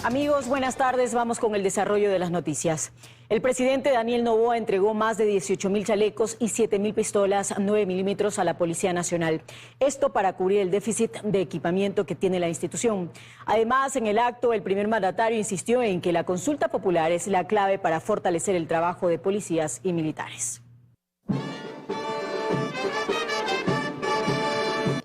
Amigos, buenas tardes. Vamos con el desarrollo de las noticias. El presidente Daniel Noboa entregó más de 18.000 chalecos y 7.000 pistolas 9 milímetros a la Policía Nacional. Esto para cubrir el déficit de equipamiento que tiene la institución. Además, en el acto, el primer mandatario insistió en que la consulta popular es la clave para fortalecer el trabajo de policías y militares.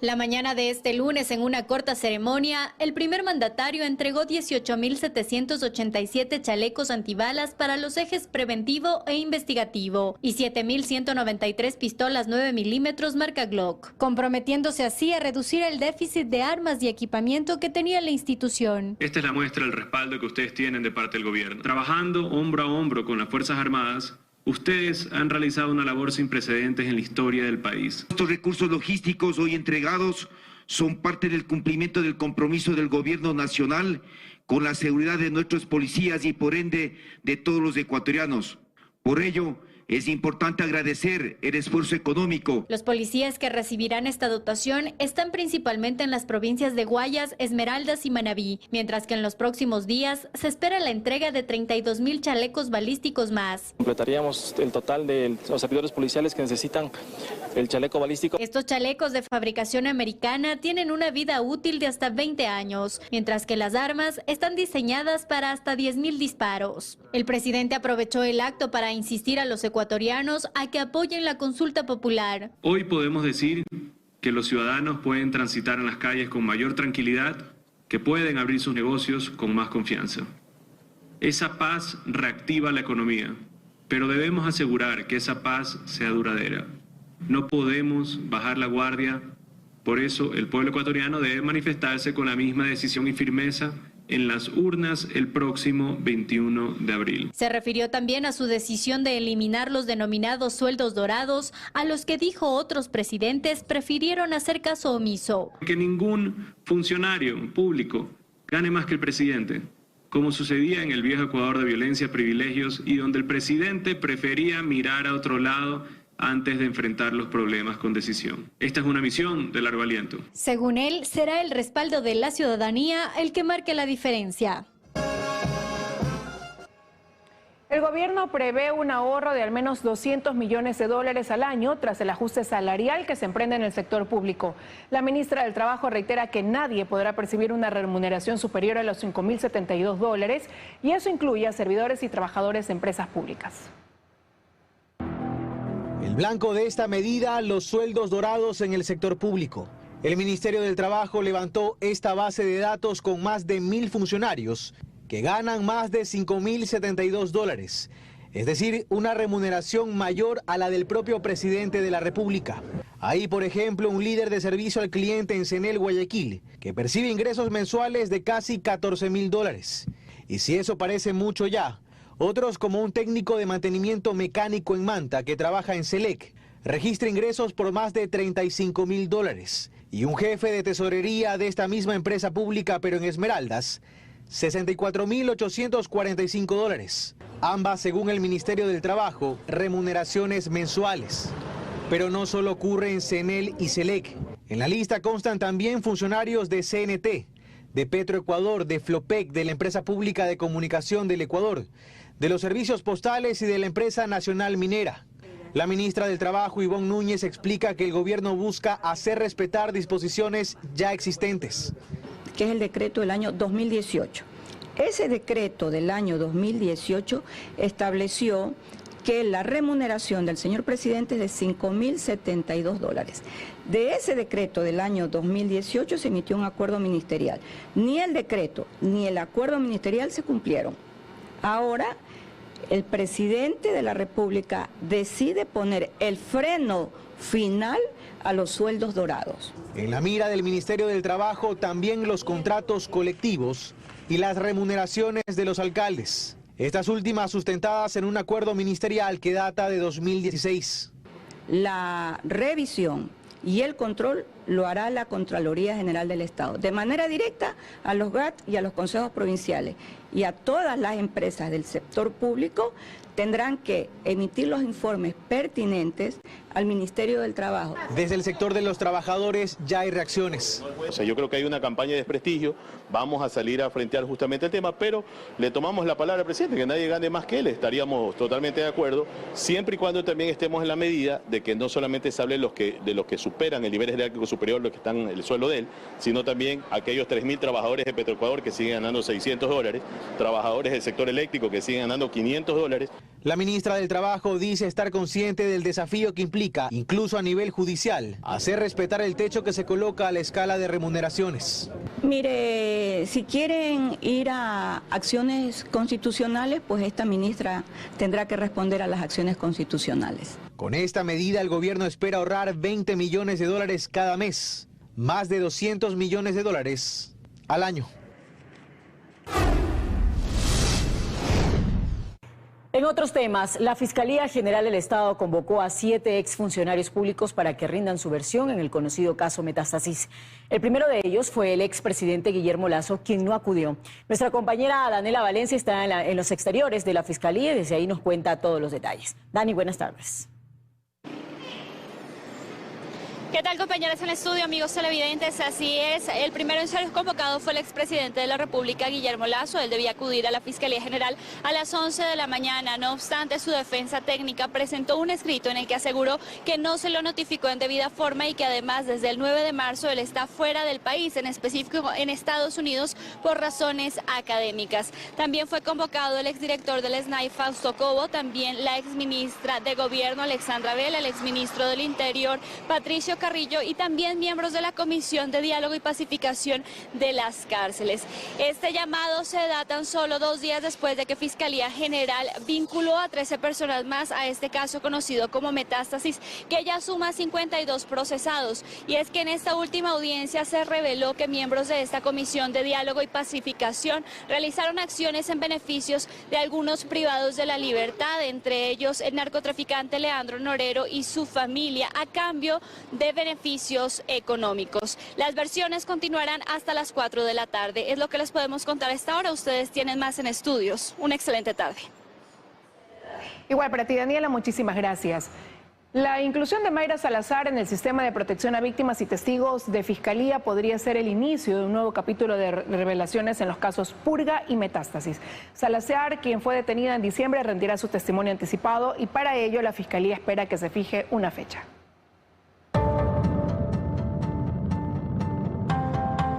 La mañana de este lunes, en una corta ceremonia, el primer mandatario entregó 18.787 chalecos antibalas para los ejes preventivo e investigativo y 7.193 pistolas 9 milímetros marca Glock, comprometiéndose así a reducir el déficit de armas y equipamiento que tenía la institución. Esta es la muestra del respaldo que ustedes tienen de parte del gobierno. Trabajando hombro a hombro con las Fuerzas Armadas, ustedes han realizado una labor sin precedentes en la historia del país. Estos recursos logísticos hoy entregados son parte del cumplimiento del compromiso del gobierno nacional con la seguridad de nuestros policías y por ende de todos los ecuatorianos. Por ello, es importante agradecer el esfuerzo económico. Los policías que recibirán esta dotación están principalmente en las provincias de Guayas, Esmeraldas y Manabí, mientras que en los próximos días se espera la entrega de 32.000 chalecos balísticos más. Completaríamos el total de los servidores policiales que necesitan el chaleco balístico. Estos chalecos de fabricación americana tienen una vida útil de hasta 20 años, mientras que las armas están diseñadas para hasta 10.000 disparos. El presidente aprovechó el acto para insistir a los ecuatorianos a que apoyen la consulta popular. Hoy podemos decir que los ciudadanos pueden transitar en las calles con mayor tranquilidad, que pueden abrir sus negocios con más confianza. Esa paz reactiva la economía, pero debemos asegurar que esa paz sea duradera. No podemos bajar la guardia, por eso el pueblo ecuatoriano debe manifestarse con la misma decisión y firmeza en las urnas el próximo 21 de abril. Se refirió también a su decisión de eliminar los denominados sueldos dorados, a los que dijo otros presidentes prefirieron hacer caso omiso. Que ningún funcionario público gane más que el presidente, como sucedía en el viejo Ecuador de violencia, privilegios y donde el presidente prefería mirar a otro lado antes de enfrentar los problemas con decisión. Esta es una misión de largo aliento. Según él, será el respaldo de la ciudadanía el que marque la diferencia. El gobierno prevé un ahorro de al menos $200 millones al año tras el ajuste salarial que se emprende en el sector público. La ministra del Trabajo reitera que nadie podrá percibir una remuneración superior a los $5.072 y eso incluye a servidores y trabajadores de empresas públicas. El blanco de esta medida, los sueldos dorados en el sector público. El Ministerio del Trabajo levantó esta base de datos con más de 1.000 funcionarios que ganan más de $5.072, es decir, una remuneración mayor a la del propio presidente de la República. Hay, por ejemplo, un líder de servicio al cliente en Cenel, Guayaquil, que percibe ingresos mensuales de casi $14.000. Y si eso parece mucho ya, otros, como un técnico de mantenimiento mecánico en Manta que trabaja en Selec, registra ingresos por más de $35.000. Y un jefe de tesorería de esta misma empresa pública, pero en Esmeraldas, $64.845. Ambas, según el Ministerio del Trabajo, remuneraciones mensuales. Pero no solo ocurre en Cenel y Selec. En la lista constan también funcionarios de CNT, de Petroecuador, de Flopec, de la Empresa Pública de Comunicación del Ecuador, de los servicios postales y de la Empresa Nacional Minera. La ministra del Trabajo, Ivonne Núñez, explica que el gobierno busca hacer respetar disposiciones ya existentes. Que es el decreto del año 2018. Ese decreto del año 2018 estableció que la remuneración del señor presidente es de $5.072. De ese decreto del año 2018 se emitió un acuerdo ministerial. Ni el decreto ni el acuerdo ministerial se cumplieron. Ahora, el presidente de la República decide poner el freno final a los sueldos dorados. En la mira del Ministerio del Trabajo también los contratos colectivos y las remuneraciones de los alcaldes. Estas últimas sustentadas en un acuerdo ministerial que data de 2016. La revisión y el control lo hará la Contraloría General del Estado, de manera directa a los GAT y a los consejos provinciales y a todas las empresas del sector público. Tendrán que emitir los informes pertinentes al Ministerio del Trabajo. Desde el sector de los trabajadores ya hay reacciones. O sea, yo creo que hay una campaña de desprestigio, vamos a salir a frentear justamente el tema, pero le tomamos la palabra al presidente, que nadie gane más que él, estaríamos totalmente de acuerdo, siempre y cuando también estemos en la medida de que no solamente se hable de los que superan el nivel jerárquico superior, los que están en el sueldo de él, sino también aquellos 3.000 trabajadores de Petroecuador que siguen ganando $600, trabajadores del sector eléctrico que siguen ganando $500. La ministra del Trabajo dice estar consciente del desafío que implica, incluso a nivel judicial, hacer respetar el techo que se coloca a la escala de remuneraciones. Mire, si quieren ir a acciones constitucionales, pues esta ministra tendrá que responder a las acciones constitucionales. Con esta medida el gobierno espera ahorrar $20 millones cada mes, más de $200 millones al año. En otros temas, la Fiscalía General del Estado convocó a 7 exfuncionarios públicos para que rindan su versión en el conocido caso Metástasis. El primero de ellos fue el expresidente Guillermo Lasso, quien no acudió. Nuestra compañera Daniela Valencia está en los exteriores de la Fiscalía y desde ahí nos cuenta todos los detalles. Dani, buenas tardes. ¿Qué tal, compañeras en el estudio, amigos televidentes? Así es, el primero en ser convocado fue el expresidente de la República, Guillermo Lasso. Él debía acudir a la Fiscalía General a las 11 de la mañana. No obstante, su defensa técnica presentó un escrito en el que aseguró que no se lo notificó en debida forma y que además desde el 9 de marzo él está fuera del país, en específico en Estados Unidos, por razones académicas. También fue convocado el exdirector del SNAI, Fausto Cobo, también la exministra de Gobierno, Alexandra Vela, el exministro del Interior, Patricio Carrillo, y también miembros de la Comisión de Diálogo y Pacificación de las Cárceles. Este llamado se da tan solo 2 días después de que Fiscalía General vinculó a 13 personas más a este caso conocido como Metástasis, que ya suma 52 procesados. Y es que en esta última audiencia se reveló que miembros de esta Comisión de Diálogo y Pacificación realizaron acciones en beneficios de algunos privados de la libertad, entre ellos el narcotraficante Leandro Norero y su familia, a cambio de beneficios económicos. Las versiones continuarán hasta las 4 de la tarde. Es lo que les podemos contar a esta hora. Ustedes tienen más en estudios. Una excelente tarde. Igual para ti, Daniela, muchísimas gracias. La inclusión de Mayra Salazar en el sistema de protección a víctimas y testigos de Fiscalía podría ser el inicio de un nuevo capítulo de revelaciones en los casos Purga y Metástasis. Salazar, quien fue detenida en diciembre, rendirá su testimonio anticipado y para ello la Fiscalía espera que se fije una fecha.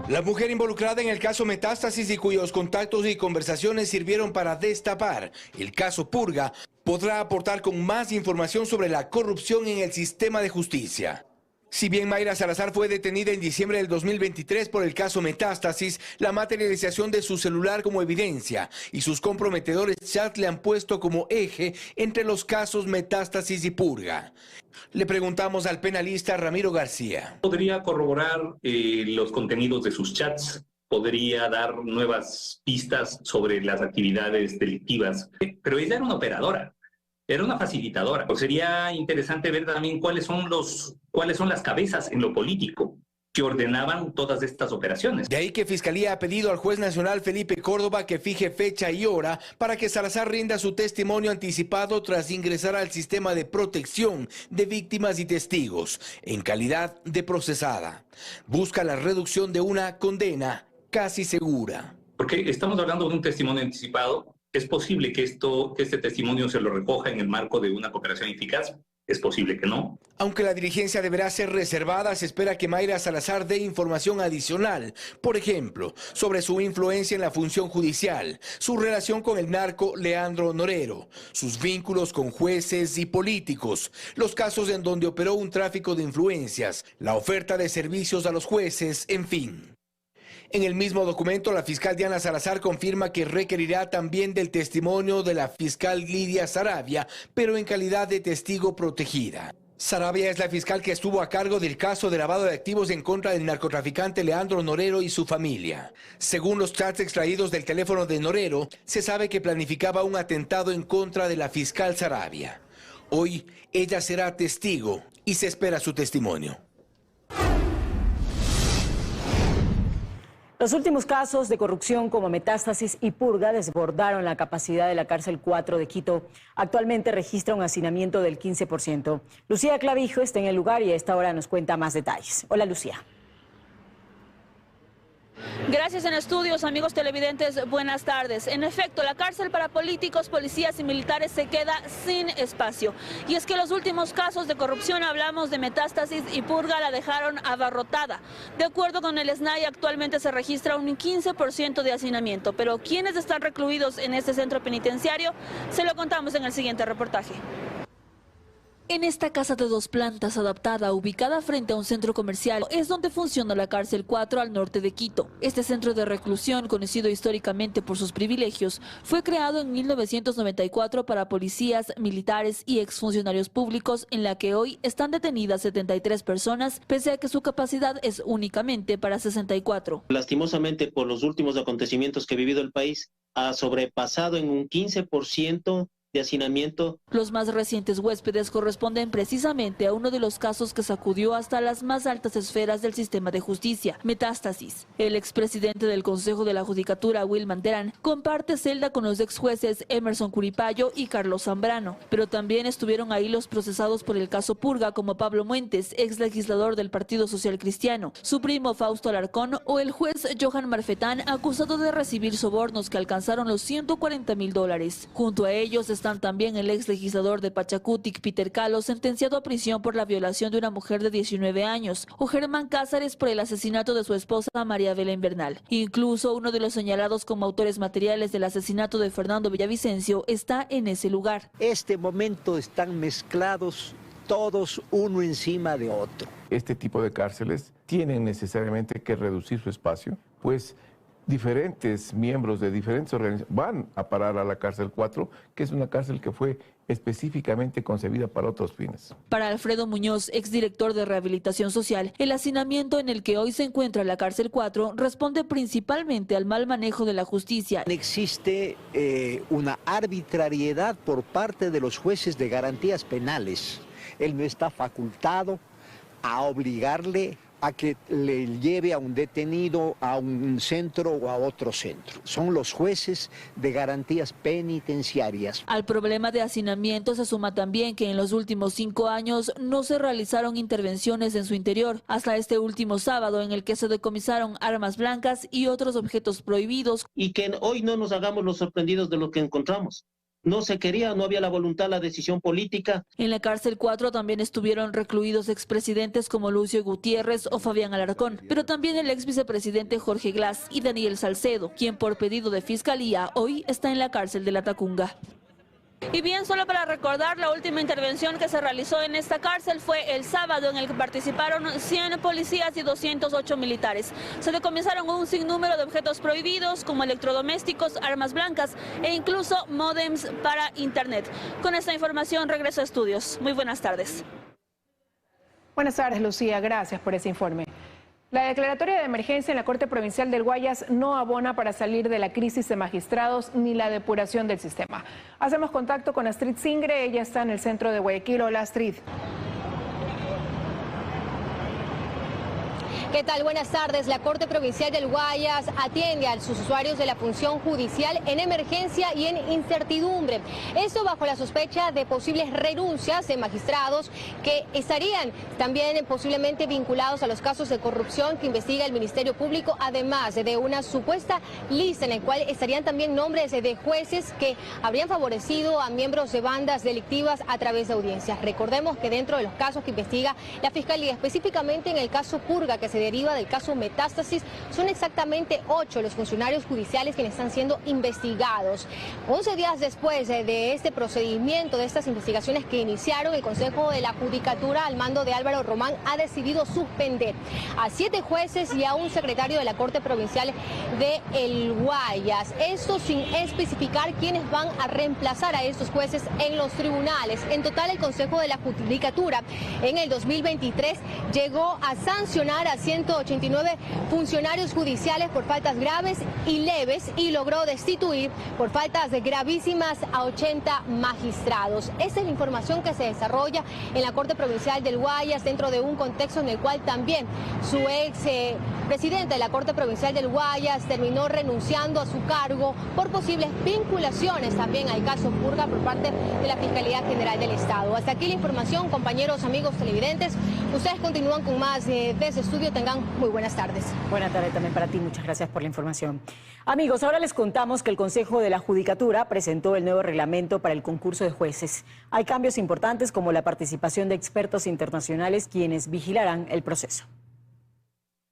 La mujer involucrada en el caso Metástasis y cuyos contactos y conversaciones sirvieron para destapar el caso Purga podrá aportar con más información sobre la corrupción en el sistema de justicia. Si bien Mayra Salazar fue detenida en diciembre del 2023 por el caso Metástasis, la materialización de su celular como evidencia y sus comprometedores chats le han puesto como eje entre los casos Metástasis y Purga. Le preguntamos al penalista Ramiro García. Podría corroborar los contenidos de sus chats, podría dar nuevas pistas sobre las actividades delictivas, pero ella era una operadora. Era una facilitadora. Sería interesante ver también cuáles son las cabezas en lo político que ordenaban todas estas operaciones. De ahí que Fiscalía ha pedido al juez nacional Felipe Córdoba que fije fecha y hora para que Salazar rinda su testimonio anticipado tras ingresar al sistema de protección de víctimas y testigos en calidad de procesada. Busca la reducción de una condena casi segura. Porque estamos hablando de un testimonio anticipado. ¿Es posible que este testimonio se lo recoja en el marco de una cooperación eficaz? Es posible que no. Aunque la diligencia deberá ser reservada, se espera que Mayra Salazar dé información adicional, por ejemplo, sobre su influencia en la función judicial, su relación con el narco Leandro Norero, sus vínculos con jueces y políticos, los casos en donde operó un tráfico de influencias, la oferta de servicios a los jueces, en fin. En el mismo documento, la fiscal Diana Salazar confirma que requerirá también del testimonio de la fiscal Lidia Saravia, pero en calidad de testigo protegida. Saravia es la fiscal que estuvo a cargo del caso de lavado de activos en contra del narcotraficante Leandro Norero y su familia. Según los chats extraídos del teléfono de Norero, se sabe que planificaba un atentado en contra de la fiscal Saravia. Hoy, ella será testigo y se espera su testimonio. Los últimos casos de corrupción como Metástasis y Purga desbordaron la capacidad de la cárcel 4 de Quito. Actualmente registra un hacinamiento del 15%. Lucía Clavijo está en el lugar y a esta hora nos cuenta más detalles. Hola, Lucía. Gracias en estudios, amigos televidentes, buenas tardes. En efecto, la cárcel para políticos, policías y militares se queda sin espacio. Y es que los últimos casos de corrupción, hablamos de Metástasis y Purga, la dejaron abarrotada. De acuerdo con el SNAI, actualmente se registra un 15% de hacinamiento. Pero ¿quiénes están recluidos en este centro penitenciario? Se lo contamos en el siguiente reportaje. En esta casa de 2 plantas adaptada, ubicada frente a un centro comercial, es donde funciona la cárcel 4 al norte de Quito. Este centro de reclusión, conocido históricamente por sus privilegios, fue creado en 1994 para policías, militares y exfuncionarios públicos, en la que hoy están detenidas 73 personas, pese a que su capacidad es únicamente para 64. Lastimosamente, por los últimos acontecimientos que ha vivido el país, ha sobrepasado en un 15% de hacinamiento. Los más recientes huéspedes corresponden precisamente a uno de los casos que sacudió hasta las más altas esferas del sistema de justicia, Metástasis. El expresidente del Consejo de la Judicatura, Wilman Terán, comparte celda con los exjueces Emerson Curipayo y Carlos Zambrano, pero también estuvieron ahí los procesados por el caso Purga, como Pablo Muentes, ex legislador del Partido Social Cristiano, su primo Fausto Alarcón o el juez Johan Marfetán, acusado de recibir sobornos que alcanzaron los $140.000. Junto a ellos están también el ex legislador de Pachacutic, Peter Calo, sentenciado a prisión por la violación de una mujer de 19 años, o Germán Cázares por el asesinato de su esposa María Belén Bernal. Incluso uno de los señalados como autores materiales del asesinato de Fernando Villavicencio está en ese lugar. Este momento están mezclados todos uno encima de otro. Este tipo de cárceles tienen necesariamente que reducir su espacio, pues diferentes miembros de diferentes organizaciones van a parar a la cárcel 4, que es una cárcel que fue específicamente concebida para otros fines. Para Alfredo Muñoz, exdirector de Rehabilitación Social, el hacinamiento en el que hoy se encuentra la cárcel 4 responde principalmente al mal manejo de la justicia. Existe una arbitrariedad por parte de los jueces de garantías penales. Él no está facultado a obligarle a que le lleve a un detenido a un centro o a otro centro. Son los jueces de garantías penitenciarias. Al problema de hacinamiento se suma también que en los últimos 5 años no se realizaron intervenciones en su interior, hasta este último sábado en el que se decomisaron armas blancas y otros objetos prohibidos. Y que hoy no nos hagamos los sorprendidos de lo que encontramos. No se quería, no había la voluntad, la decisión política. En la cárcel 4 también estuvieron recluidos expresidentes como Lucio Gutiérrez o Fabián Alarcón, pero también el ex vicepresidente Jorge Glass y Daniel Salcedo, quien por pedido de fiscalía hoy está en la cárcel de La Tacunga. Y bien, solo para recordar, la última intervención que se realizó en esta cárcel fue el sábado, en el que participaron 100 policías y 208 militares. Se decomisaron un sinnúmero de objetos prohibidos, como electrodomésticos, armas blancas e incluso módems para internet. Con esta información regreso a estudios. Muy buenas tardes. Buenas tardes, Lucía. Gracias por ese informe. La declaratoria de emergencia en la Corte Provincial del Guayas no abona para salir de la crisis de magistrados ni la depuración del sistema. Hacemos contacto con Astrid Singre, ella está en el centro de Guayaquil. Hola, Astrid. ¿Qué tal? Buenas tardes. La Corte Provincial del Guayas atiende a sus usuarios de la función judicial en emergencia y en incertidumbre. Esto bajo la sospecha de posibles renuncias de magistrados que estarían también posiblemente vinculados a los casos de corrupción que investiga el Ministerio Público, además de una supuesta lista en la cual estarían también nombres de jueces que habrían favorecido a miembros de bandas delictivas a través de audiencias. Recordemos que dentro de los casos que investiga la Fiscalía, específicamente en el caso Purga, que se deriva del caso Metástasis, son exactamente 8 los funcionarios judiciales quienes están siendo investigados. 11 días después de este procedimiento, de estas investigaciones que iniciaron, el Consejo de la Judicatura al mando de Álvaro Román ha decidido suspender a 7 jueces y a un secretario de la Corte Provincial de El Guayas. Esto sin especificar quiénes van a reemplazar a estos jueces en los tribunales. En total, el Consejo de la Judicatura en el 2023 llegó a sancionar a 100 189 funcionarios judiciales por faltas graves y leves y logró destituir por faltas gravísimas a 80 magistrados. Esa es la información que se desarrolla en la Corte Provincial del Guayas dentro de un contexto en el cual también su ex presidente de la Corte Provincial del Guayas terminó renunciando a su cargo por posibles vinculaciones también al caso Purga por parte de la Fiscalía General del Estado. Hasta aquí la información, compañeros, amigos televidentes. Ustedes continúan con más desde estudio. Tengan muy buenas tardes. Buenas tardes también para ti. Muchas gracias por la información. Amigos, ahora les contamos que el Consejo de la Judicatura presentó el nuevo reglamento para el concurso de jueces. Hay cambios importantes como la participación de expertos internacionales quienes vigilarán el proceso.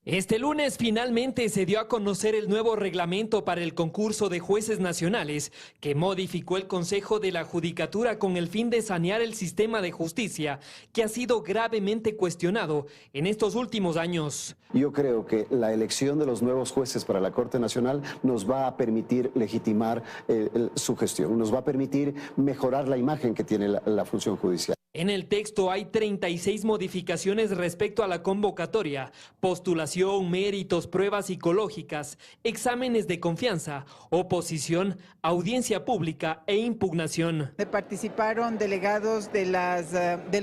Este lunes finalmente se dio a conocer el nuevo reglamento para el concurso de jueces nacionales que modificó el Consejo de la Judicatura con el fin de sanear el sistema de justicia que ha sido gravemente cuestionado en estos últimos años. Yo creo que la elección de los nuevos jueces para la Corte Nacional nos va a permitir legitimar su gestión, nos va a permitir mejorar la imagen que tiene la función judicial. En el texto hay 36 modificaciones respecto a la convocatoria, postulación, méritos, pruebas psicológicas, exámenes de confianza, oposición, audiencia pública e impugnación. Participaron delegados de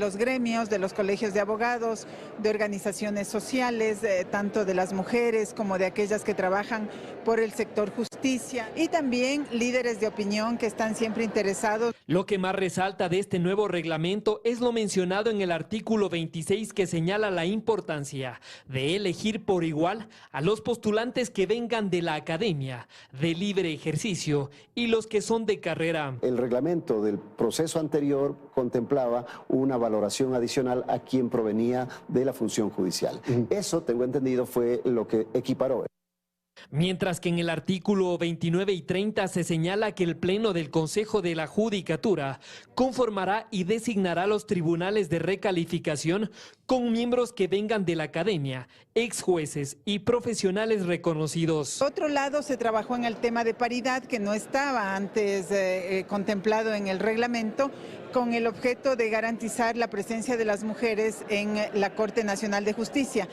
los gremios, de los colegios de abogados, de organizaciones sociales, tanto de las mujeres como de aquellas que trabajan por el sector justicia y también líderes de opinión que están siempre interesados. Lo que más resalta de este nuevo reglamento es lo mencionado en el artículo 26 que señala la importancia de elegir por igual a los postulantes que vengan de la academia, de libre ejercicio y los que son de carrera. El reglamento del proceso anterior contemplaba una valoración adicional a quien provenía de la función judicial. Eso, tengo entendido, fue lo que equiparó. Mientras que en el artículo 29 y 30 se señala que el Pleno del Consejo de la Judicatura conformará y designará los tribunales de recalificación con miembros que vengan de la academia, ex jueces y profesionales reconocidos. Por otro lado, se trabajó en el tema de paridad que no estaba antes contemplado en el reglamento, con el objeto de garantizar la presencia de las mujeres en la Corte Nacional de Justicia.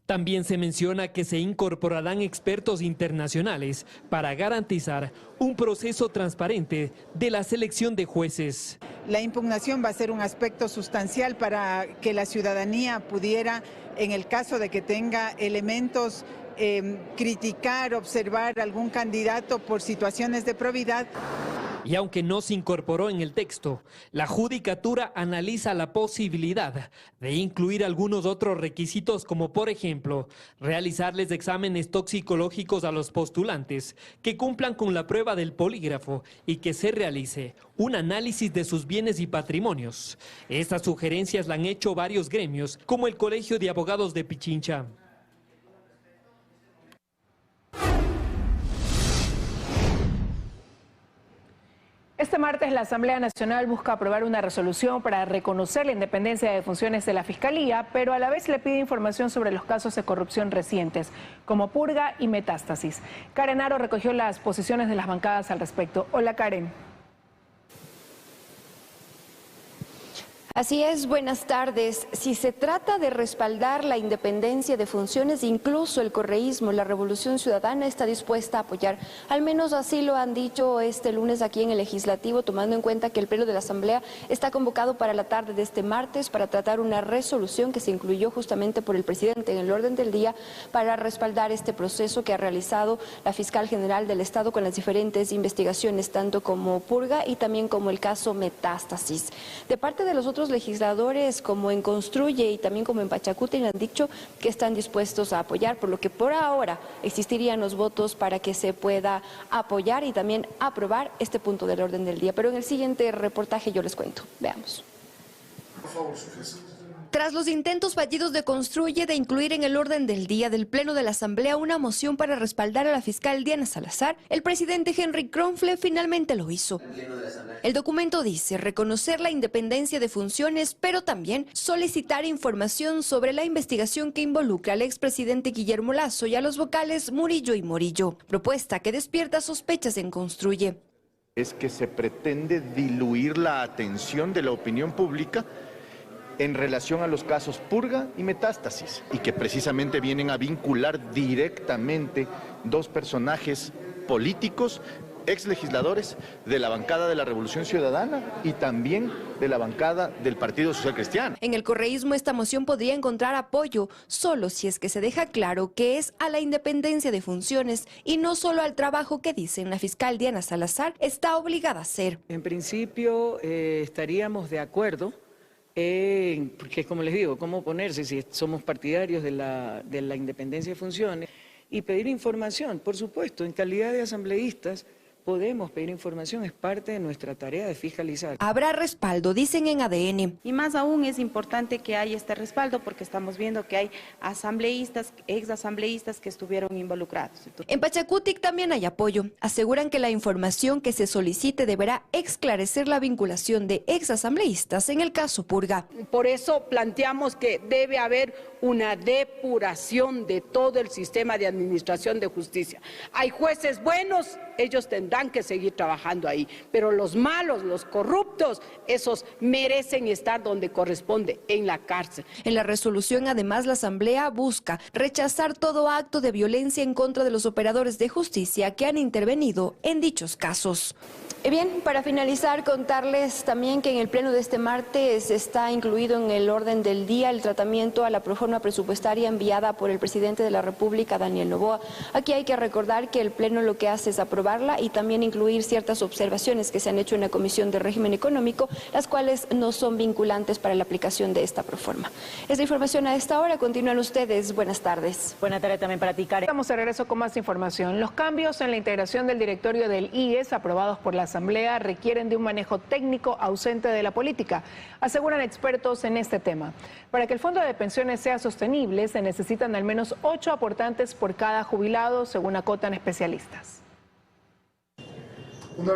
También se menciona que se incorporarán expertos internacionales para garantizar un proceso transparente de la selección de jueces. La impugnación va a ser un aspecto sustancial para que la ciudadanía pudiera, en el caso de que tenga elementos, criticar, observar algún candidato por situaciones de probidad. Y aunque no se incorporó en el texto, la Judicatura analiza la posibilidad de incluir algunos otros requisitos como, por ejemplo, realizarles exámenes toxicológicos a los postulantes que cumplan con la prueba del polígrafo y que se realice un análisis de sus bienes y patrimonios. Estas sugerencias la han hecho varios gremios, como el Colegio de Abogados de Pichincha. Este martes la Asamblea Nacional busca aprobar una resolución para reconocer la independencia de funciones de la Fiscalía, pero a la vez le pide información sobre los casos de corrupción recientes, como Purga y Metástasis. Karen Aro recogió las posiciones de las bancadas al respecto. Hola, Karen. Así es, buenas tardes. Si se trata de respaldar la independencia de funciones, incluso el correísmo, la Revolución Ciudadana está dispuesta a apoyar. Al menos así lo han dicho este lunes aquí en el Legislativo, tomando en cuenta que el Pleno de la Asamblea está convocado para la tarde de este martes para tratar una resolución que se incluyó justamente por el presidente en el orden del día para respaldar este proceso que ha realizado la Fiscal General del Estado con las diferentes investigaciones, tanto como Purga y también como el caso Metástasis. De parte de los otros legisladores, como en Construye y también como en Pachacuti, han dicho que están dispuestos a apoyar, por lo que por ahora existirían los votos para que se pueda apoyar y también aprobar este punto del orden del día. Pero en el siguiente reportaje yo les cuento. Veamos. Por favor, su jefe. Tras los intentos fallidos de Construye de incluir en el orden del día del Pleno de la Asamblea una moción para respaldar a la fiscal Diana Salazar, el presidente Henry Kronfle finalmente lo hizo. El documento dice reconocer la independencia de funciones, pero también solicitar información sobre la investigación que involucra al expresidente Guillermo Lasso y a los vocales Murillo y Morillo, propuesta que despierta sospechas en Construye. Es que se pretende diluir la atención de la opinión pública en relación a los casos purga y metástasis, y que precisamente vienen a vincular directamente dos personajes políticos, exlegisladores de la bancada de la Revolución Ciudadana y también de la bancada del Partido Social Cristiano. En el correísmo esta moción podría encontrar apoyo solo si es que se deja claro que es a la independencia de funciones y no solo al trabajo que, dicen la fiscal Diana Salazar, está obligada a hacer. En principio estaríamos de acuerdo, porque como les digo, ¿cómo oponerse si somos partidarios de la independencia de funciones? Y pedir información, por supuesto, en calidad de asambleístas, podemos pedir información, es parte de nuestra tarea de fiscalizar. Habrá respaldo, dicen en ADN. Y más aún es importante que haya este respaldo porque estamos viendo que hay asambleístas, exasambleístas que estuvieron involucrados. En Pachacutic también hay apoyo. Aseguran que la información que se solicite deberá esclarecer la vinculación de exasambleístas en el caso Purga. Por eso planteamos que debe haber una depuración de todo el sistema de administración de justicia. Hay jueces buenos, ellos tendrán que seguir trabajando ahí, pero los malos, los corruptos, esos merecen estar donde corresponde, en la cárcel. En la resolución, además, la Asamblea busca rechazar todo acto de violencia en contra de los operadores de justicia que han intervenido en dichos casos. Y bien, para finalizar, contarles también que en el pleno de este martes está incluido en el orden del día el tratamiento a la proforma presupuestaria enviada por el presidente de la República, Daniel Noboa. Aquí hay que recordar que el pleno lo que hace es aprobarla y también incluir ciertas observaciones que se han hecho en la Comisión de Régimen Económico, las cuales no son vinculantes para la aplicación de esta proforma. Es la información a esta hora. Continúan ustedes. Buenas tardes. Buena tarde también para ti, Karen. Estamos de regreso con más información. Los cambios en la integración del directorio del IES aprobados por la Asamblea requieren de un manejo técnico ausente de la política, aseguran expertos en este tema. Para que el fondo de pensiones sea sostenible, se necesitan al menos 8 aportantes por cada jubilado, según acotan especialistas.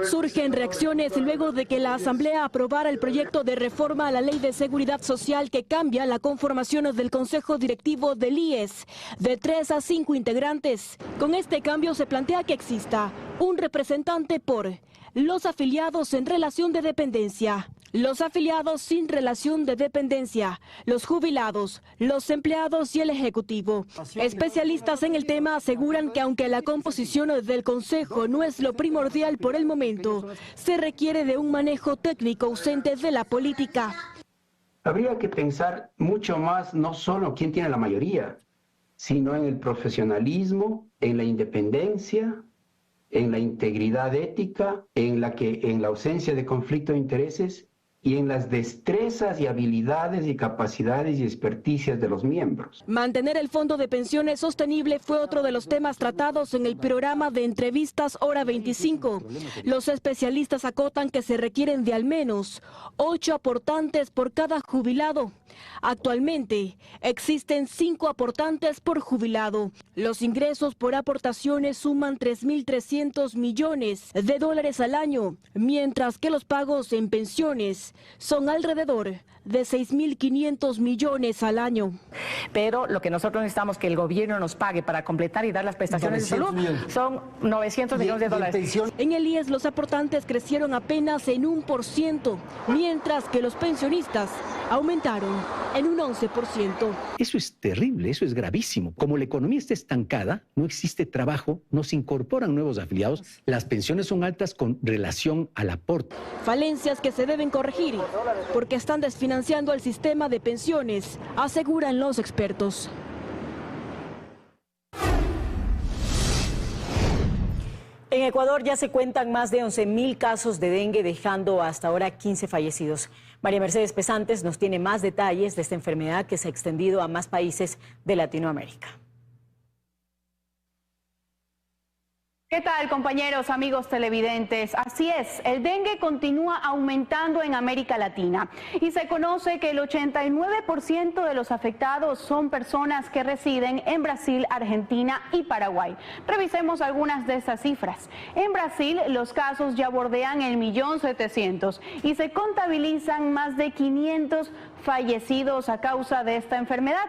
Surgen reacciones luego de que la Asamblea aprobara el proyecto de reforma a la Ley de Seguridad Social que cambia la conformación del Consejo Directivo del IES de 3 a 5 integrantes. Con este cambio se plantea que exista un representante por los afiliados en relación de dependencia, los afiliados sin relación de dependencia, los jubilados, los empleados y el Ejecutivo. Especialistas en el tema aseguran que aunque la composición del Consejo no es lo primordial por el momento, se requiere de un manejo técnico ausente de la política. Habría que pensar mucho más, no solo quién tiene la mayoría, sino en el profesionalismo, en la independencia, en la integridad ética, en la ausencia de conflicto de intereses y en las destrezas y habilidades y capacidades y experticias de los miembros. Mantener el fondo de pensiones sostenible fue otro de los temas tratados en el programa de entrevistas Hora 25. Los especialistas acotan que se requieren de al menos 8 aportantes por cada jubilado. Actualmente existen 5 aportantes por jubilado. Los ingresos por aportaciones suman 3.300 millones de dólares al año, mientras que los pagos en pensiones son alrededor de 6.500 millones al año. Pero lo que nosotros necesitamos que el gobierno nos pague para completar y dar las prestaciones de salud son 900 millones de dólares. En el IES los aportantes crecieron apenas en 1%, mientras que los pensionistas aumentaron en un 11%. Eso es terrible, eso es gravísimo. Como la economía está estancada, no existe trabajo, no se incorporan nuevos afiliados, las pensiones son altas con relación al aporte. Falencias que se deben corregir porque están desfinanciando el sistema de pensiones, aseguran los expertos. En Ecuador ya se cuentan más de 11.000 casos de dengue, dejando hasta ahora 15 fallecidos. María Mercedes Pesantes nos tiene más detalles de esta enfermedad que se ha extendido a más países de Latinoamérica. ¿Qué tal, compañeros, amigos televidentes? Así es, el dengue continúa aumentando en América Latina y se conoce que el 89% de los afectados son personas que residen en Brasil, Argentina y Paraguay. Revisemos algunas de esas cifras. En Brasil, los casos ya bordean el 1.700.000 y se contabilizan más de 500 fallecidos a causa de esta enfermedad.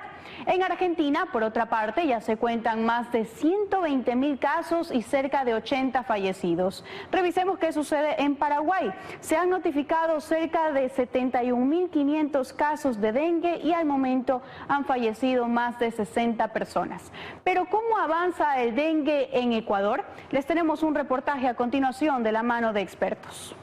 En Argentina, por otra parte, ya se cuentan más de 120.000 casos y cerca de 80 fallecidos. Revisemos qué sucede en Paraguay. Se han notificado cerca de 71.500 casos de dengue y al momento han fallecido más de 60 personas. Pero ¿cómo avanza el dengue en Ecuador? Les tenemos un reportaje a continuación de la mano de expertos.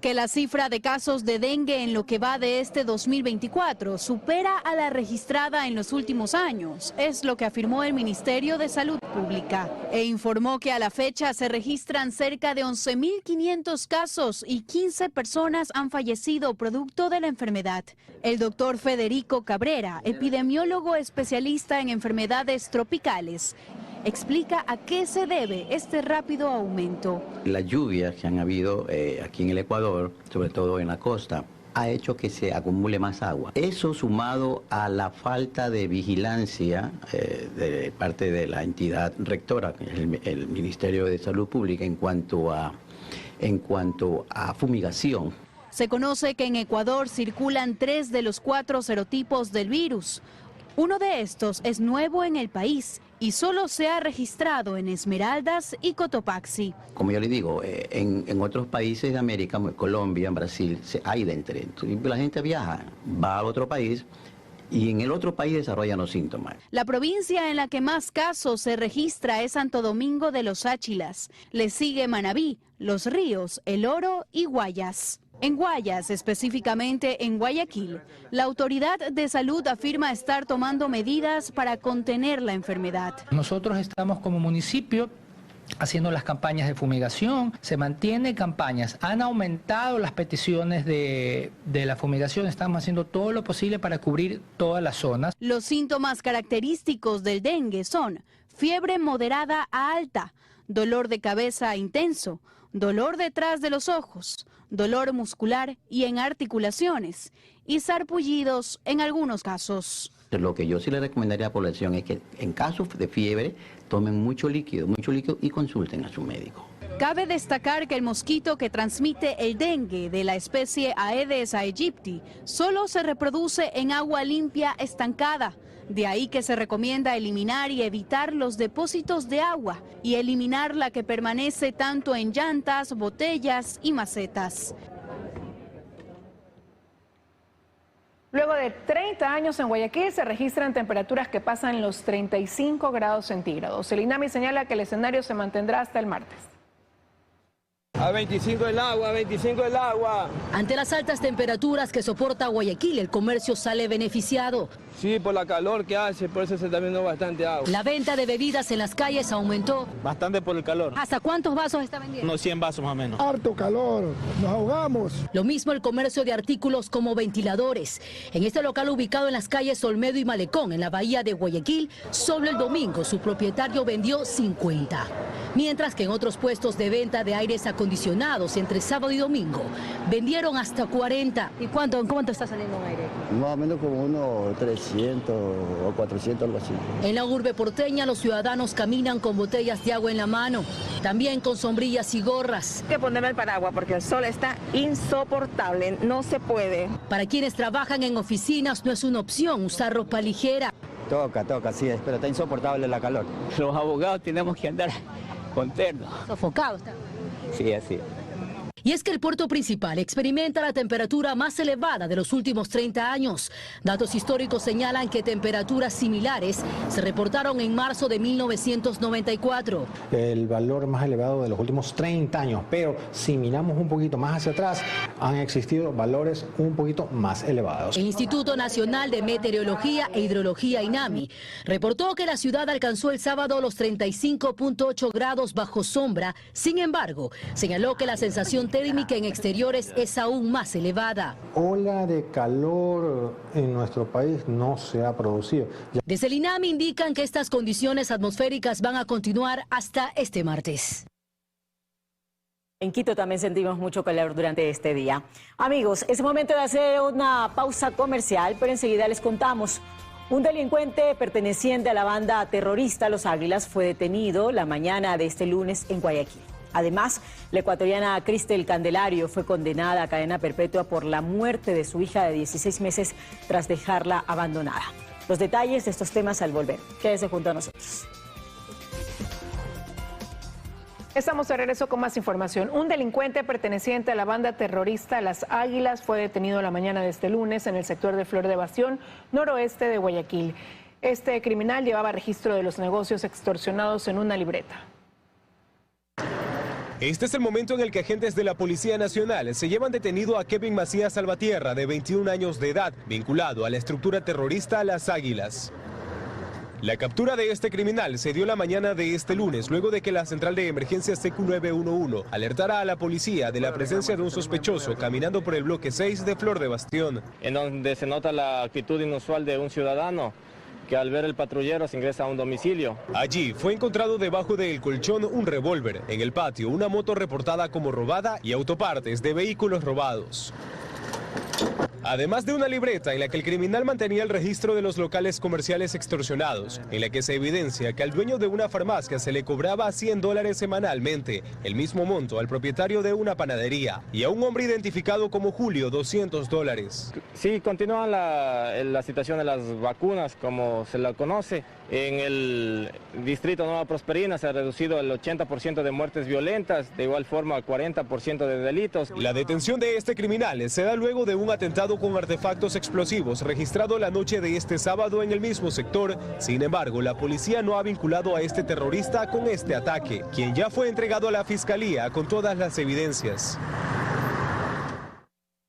Que la cifra de casos de dengue en lo que va de este 2024 supera a la registrada en los últimos años, es lo que afirmó el Ministerio de Salud Pública e informó que a la fecha se registran cerca de 11.500 casos y 15 personas han fallecido producto de la enfermedad. El doctor Federico Cabrera, epidemiólogo especialista en enfermedades tropicales, explica a qué se debe este rápido aumento. Las lluvias que han habido aquí en el Ecuador, sobre todo en la costa, ha hecho que se acumule más agua. Eso sumado a la falta de vigilancia de parte de la entidad rectora, el Ministerio de Salud Pública, en cuanto a fumigación. Se conoce que en Ecuador circulan 3 de los 4 serotipos del virus. Uno de estos es nuevo en el país y solo se ha registrado en Esmeraldas y Cotopaxi. Como yo le digo, en otros países de América, como Colombia, en Brasil, hay dengue. La gente viaja, va a otro país y en el otro país desarrollan los síntomas. La provincia en la que más casos se registra es Santo Domingo de los Áchilas. Le sigue Manabí, Los Ríos, El Oro y Guayas. En Guayas, específicamente en Guayaquil, la autoridad de salud afirma estar tomando medidas para contener la enfermedad. Nosotros estamos como municipio haciendo las campañas de fumigación, se mantienen campañas, han aumentado las peticiones de la fumigación, estamos haciendo todo lo posible para cubrir todas las zonas. Los síntomas característicos del dengue son fiebre moderada a alta, dolor de cabeza intenso, dolor detrás de los ojos, dolor muscular y en articulaciones, y sarpullidos en algunos casos. Lo que yo sí le recomendaría a la población es que en casos de fiebre tomen mucho líquido y consulten a su médico. Cabe destacar que el mosquito que transmite el dengue de la especie Aedes aegypti solo se reproduce en agua limpia estancada. De ahí que se recomienda eliminar y evitar los depósitos de agua y eliminar la que permanece tanto en llantas, botellas y macetas. Luego de 30 años en Guayaquil se registran temperaturas que pasan los 35 grados centígrados. El INAMI señala que el escenario se mantendrá hasta el martes. A 25 el agua, a 25 el agua. Ante las altas temperaturas que soporta Guayaquil, el comercio sale beneficiado. Sí, por la calor que hace, por eso se está viendo bastante agua. La venta de bebidas en las calles aumentó. Bastante por el calor. ¿Hasta cuántos vasos está vendiendo? Unos 100 vasos más o menos. Harto calor, nos ahogamos. Lo mismo el comercio de artículos como ventiladores. En este local ubicado en las calles Olmedo y Malecón, en la bahía de Guayaquil, solo el domingo su propietario vendió 50. Mientras que en otros puestos de venta de aires acondicionados entre sábado y domingo vendieron hasta 40. ¿Y cuánto está saliendo un aire? Más o menos como unos 300 o 400, algo así. En la urbe porteña los ciudadanos caminan con botellas de agua en la mano, también con sombrillas y gorras. Hay que ponerme el paraguas porque el sol está insoportable, no se puede. Para quienes trabajan en oficinas no es una opción usar ropa ligera. Toca, sí, pero está insoportable la calor. Los abogados tenemos que andar con terno. Sofocado está. Sí, así. Y es que el puerto principal experimenta la temperatura más elevada de los últimos 30 años. Datos históricos señalan que temperaturas similares se reportaron en marzo de 1994. El valor más elevado de los últimos 30 años, pero si miramos un poquito más hacia atrás, han existido valores un poquito más elevados. El Instituto Nacional de Meteorología e Hidrología, INAMI, reportó que la ciudad alcanzó el sábado los 35.8 grados bajo sombra. Sin embargo, señaló que la sensación térmica en exteriores es aún más elevada. Ola de calor en nuestro país no se ha producido. Desde el INAMI indican que estas condiciones atmosféricas van a continuar hasta este martes. En Quito también sentimos mucho calor durante este día. Amigos, es momento de hacer una pausa comercial, pero enseguida les contamos. Un delincuente perteneciente a la banda terrorista Los Águilas fue detenido la mañana de este lunes en Guayaquil. Además, la ecuatoriana Cristel Candelario fue condenada a cadena perpetua por la muerte de su hija de 16 meses tras dejarla abandonada. Los detalles de estos temas al volver. Quédese junto a nosotros. Estamos de regreso con más información. Un delincuente perteneciente a la banda terrorista Las Águilas fue detenido la mañana de este lunes en el sector de Flor de Bastión, noroeste de Guayaquil. Este criminal llevaba registro de los negocios extorsionados en una libreta. Este es el momento en el que agentes de la Policía Nacional se llevan detenido a Kevin Macías Salvatierra, de 21 años de edad, vinculado a la estructura terrorista Las Águilas. La captura de este criminal se dio la mañana de este lunes, luego de que la central de emergencia CQ911 alertara a la policía de la presencia de un sospechoso caminando por el bloque 6 de Flor de Bastión. En donde se nota la actitud inusual de un ciudadano que al ver el patrullero se ingresa a un domicilio. Allí fue encontrado debajo del colchón un revólver, en el patio una moto reportada como robada y autopartes de vehículos robados. Además de una libreta en la que el criminal mantenía el registro de los locales comerciales extorsionados, en la que se evidencia que al dueño de una farmacia se le cobraba $100 semanalmente, el mismo monto al propietario de una panadería, y a un hombre identificado como Julio $200. Sí, continúa la situación de las vacunas, como se la conoce. En el distrito Nueva Prosperina se ha reducido el 80% de muertes violentas, de igual forma el 40% de delitos. La detención de este criminal se da luego de un atentado con artefactos explosivos registrado la noche de este sábado en el mismo sector. Sin embargo, la policía no ha vinculado a este terrorista con este ataque, quien ya fue entregado a la fiscalía con todas las evidencias.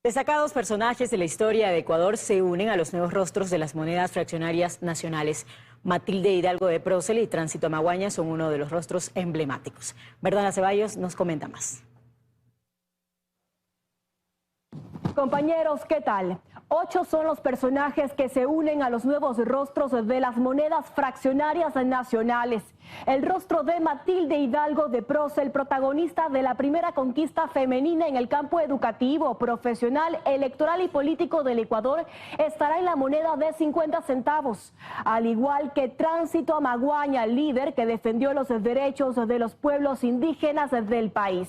Destacados personajes de la historia de Ecuador se unen a los nuevos rostros de las monedas fraccionarias nacionales. Matilde Hidalgo de Prócer y Tránsito a Maguaña son uno de los rostros emblemáticos. Verdana Ceballos nos comenta más. Compañeros, ¿qué tal? 8 son los personajes que se unen a los nuevos rostros de las monedas fraccionarias nacionales. El rostro de Matilde Hidalgo de Prócer, el protagonista de la primera conquista femenina en el campo educativo, profesional, electoral y político del Ecuador, estará en la moneda de 50 centavos. Al igual que Tránsito a Maguaña, líder que defendió los derechos de los pueblos indígenas del país.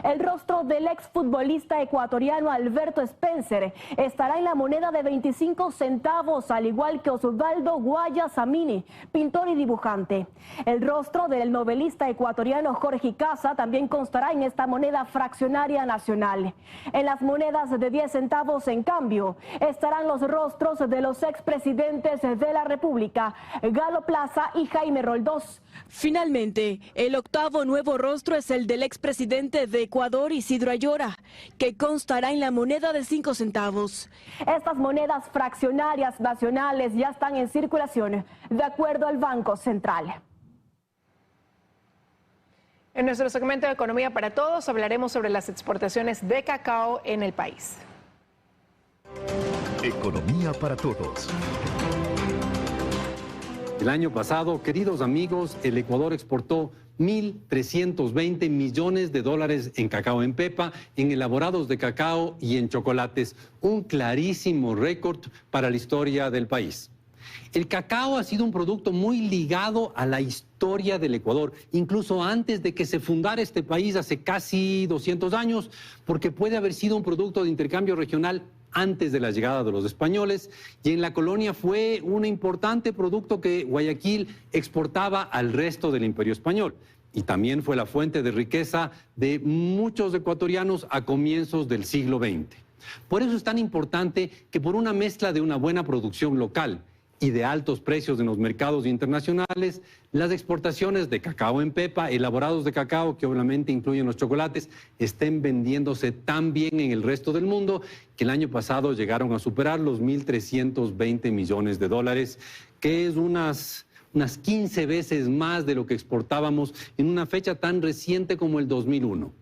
El rostro del exfutbolista ecuatoriano Alberto Spencer estará en la moneda de 25 centavos, al igual que Osvaldo Guayas Amini, pintor y dibujante. El rostro del novelista ecuatoriano Jorge Casa también constará en esta moneda fraccionaria nacional. En las monedas de 10 centavos, en cambio, estarán los rostros de los expresidentes de la República, Galo Plaza y Jaime Roldós. Finalmente, el octavo nuevo rostro es el del expresidente de Ecuador, Isidro Ayora, que constará en la moneda de 5 centavos. Estas monedas fraccionarias nacionales ya están en circulación, de acuerdo al Banco Central. En nuestro segmento de Economía para Todos hablaremos sobre las exportaciones de cacao en el país. Economía para Todos. El año pasado, queridos amigos, el Ecuador exportó 1.320 millones de dólares en cacao en pepa, en elaborados de cacao y en chocolates, un clarísimo récord para la historia del país. El cacao ha sido un producto muy ligado a la historia del Ecuador, incluso antes de que se fundara este país hace casi 200 años, porque puede haber sido un producto de intercambio regional antes de la llegada de los españoles, y en la colonia fue un importante producto que Guayaquil exportaba al resto del Imperio Español. Y también fue la fuente de riqueza de muchos ecuatorianos a comienzos del siglo XX. Por eso es tan importante que por una mezcla de una buena producción local y de altos precios en los mercados internacionales, las exportaciones de cacao en pepa, elaborados de cacao, que obviamente incluyen los chocolates, estén vendiéndose tan bien en el resto del mundo que el año pasado llegaron a superar los 1.320 millones de dólares, que es unas 15 veces más de lo que exportábamos en una fecha tan reciente como el 2001.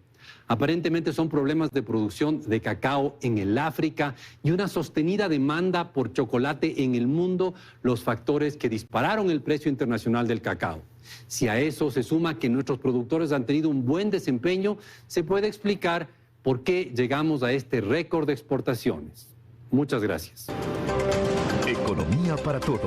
Aparentemente son problemas de producción de cacao en el África y una sostenida demanda por chocolate en el mundo los factores que dispararon el precio internacional del cacao. Si a eso se suma que nuestros productores han tenido un buen desempeño, se puede explicar por qué llegamos a este récord de exportaciones. Muchas gracias. Economía para Todos.